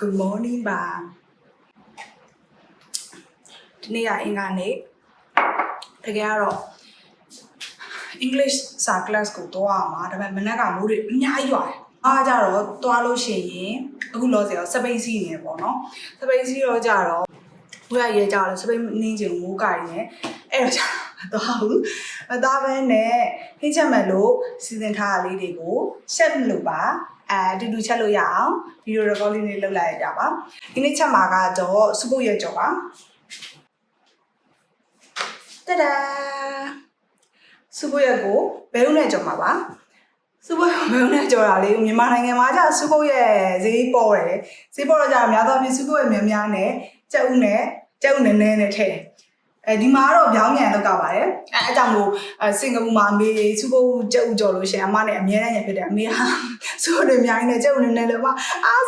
Good morning ပါဒီနေ့ကအင်္ဂါနေ့တကယ်ကတော့ English စာ class ကိုသွားရမှာဒါပေမဲ့မနက်ကမိုးတွေအများကြီးရွာတယ်အားကြတော့သွားလို့ရှိရင်အခုလောဆယ်တော့စပိတ်စီးနေပေါ့နော်စပိတ်စီးတော့ကြတော့ဘုရားရဲကြတော့စပိတ်နင်းချင်မိုးကြိုင်နေအဲ့တော့ကြတော့သွားဘူးမသွားဘဲနဲ့ဟင်းချက်မဲ့လို့စီစဉ်ထားတာလေးတွေကိုဆက်လို့ပါတူတူချက်လို့ရအောင်ဗီဒီယို recording လေးလုပ်လိုက်ရတာပါဒီနေ့ချက်မှာကတော့စပုတ်ရဲကြော်ပါတဒါစပုတ်ရဲကိုဘဲဦးနဲ့ကြော်မှာပါစပုတ်ဘဲဦးနဲ့ကြော်တာလေးမြန်မာနိုင်ငံမှာကျစပုတ်ရဲဈေးပေါ်တယ်ဈေးပေါ်တော့ကျအများသောအားဖြင့်စပုတ်ရဲများများနဲ့ကြက်ဥနဲ့နည်းနည်းထည့်ဒီမှာတော့ပြောင်းမြန်လောက်ကပါတယ်အဲအကြောင်းကိုစင်ကာပူမှာအမေစပုတ်ကြက်ဥကြော်လို့ရှိရင်အမနဲ့အမြဲတမ်းရဖြစ်တယ်အမေဟာစပုတ်တွေအများကြီးနဲ့ကြက်ဥနည်းနည်းလည်းပါ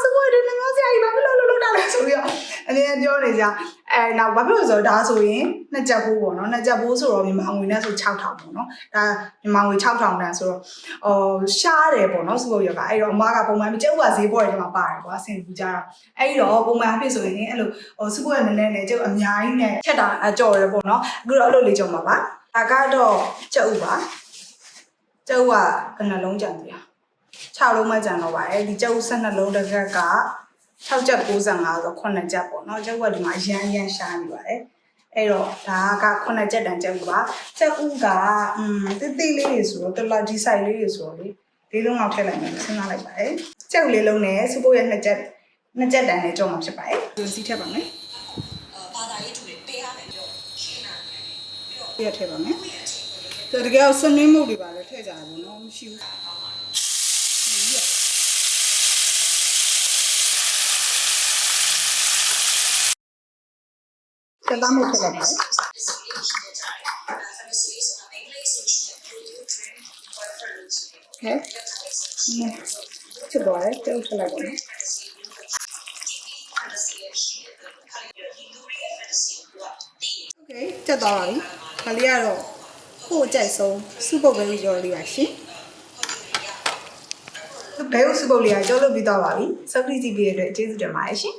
စပုတ်တွေနည်းနည်းဆရာကြီးဘာဖြစ်လို့လုပ်တာလဲဆိုပြီးတော့အမြဲပြောနေကြနောက်ဘာဖြစ်လို့ဆိုတော့ဒါဆိုရင်နှစ်ကြက်ပိုးပေါ့နော်နှစ်ကြက်ပိုးဆိုတော့မြန်မာငွေနဲ့ဆို6000ပေါ့နော်ဒါမြန်မာငွေ6000တန်ဆိုတော့ရှားတယ်ပေါ့နော်စပုတ်ရကအဲ့တော့အမကပုံမှန်ကြက်ဥကဈေးပေါ်တယ်ဒီမှာပါတယ်ကွာစင်ကူကြတော့အဲ့တော့ပုံမှန်အဖြစ်ဆိုရင်အဲ့လိုစပုတ်ရနည်းနည်းနဲ့ကြက်ဥအများကြီးနဲ့ချက်တာကြော်တယ်ပေါ့နော်အခုတော့အဲ့လိုလေးကြော်မှာပါဒါကတော့ကြက်ဥပါကြက်ဥကဘယ်နှလုံးကြံသေးလဲ6လုံးမှကြံတော့ပါတယ်ဒီကြက်ဥ12လုံးတစ်ခက်က6ချက်95ဆို9ချက်ပေါ့နော်ကြက်ဥကဒီမှာရမ်းရှားနေပါတယ်အဲ့တော့ဒါက9ချက်တန်ကြက်ဥပါကြက်ဥကတိတိလေးတွေဆိုတော့တလဒီဆိုင်လေးတွေဆိုတော့လေဒီလုံးအောင်ထည့်လိုက်မယ်စဉ်းစားလိုက်ပါတယ်ကြက်ဥလေးလုံးနဲ့စပိုးရဲ့2ချက်တန်နဲ့ကြော်မှာဖြစ်ပါတယ်ဒီစီးထည့်ပါမယ်ဘာသာရေးထူတွေပေးရမယ်ပြောရှင်းတာပြည့်ထည့်ပါမယ်တကယ်စနင်းမှုတွေပါလေထည့်ကြရဘူးနော်မရှိဘူးဆက်သားမှုထည့်လိုက်ပါဟဲ့ချက်တော့တယ်တောက်ထည့်လိုက်ပါမယ်โอเคချက်သွားပါပြီခါလေးကတော့ကို့အကြိုက်ဆုံးစုပုတ်ပဲကြော်လေးပါရှင်ဘဲဥစုပုတ်လေးကကြော်လို့ပြီးသွားပါပြီစောက်တိကြည့်ပြီးတဲ့အတွက်ကျေးဇူးတင်ပါတယ်ရှင်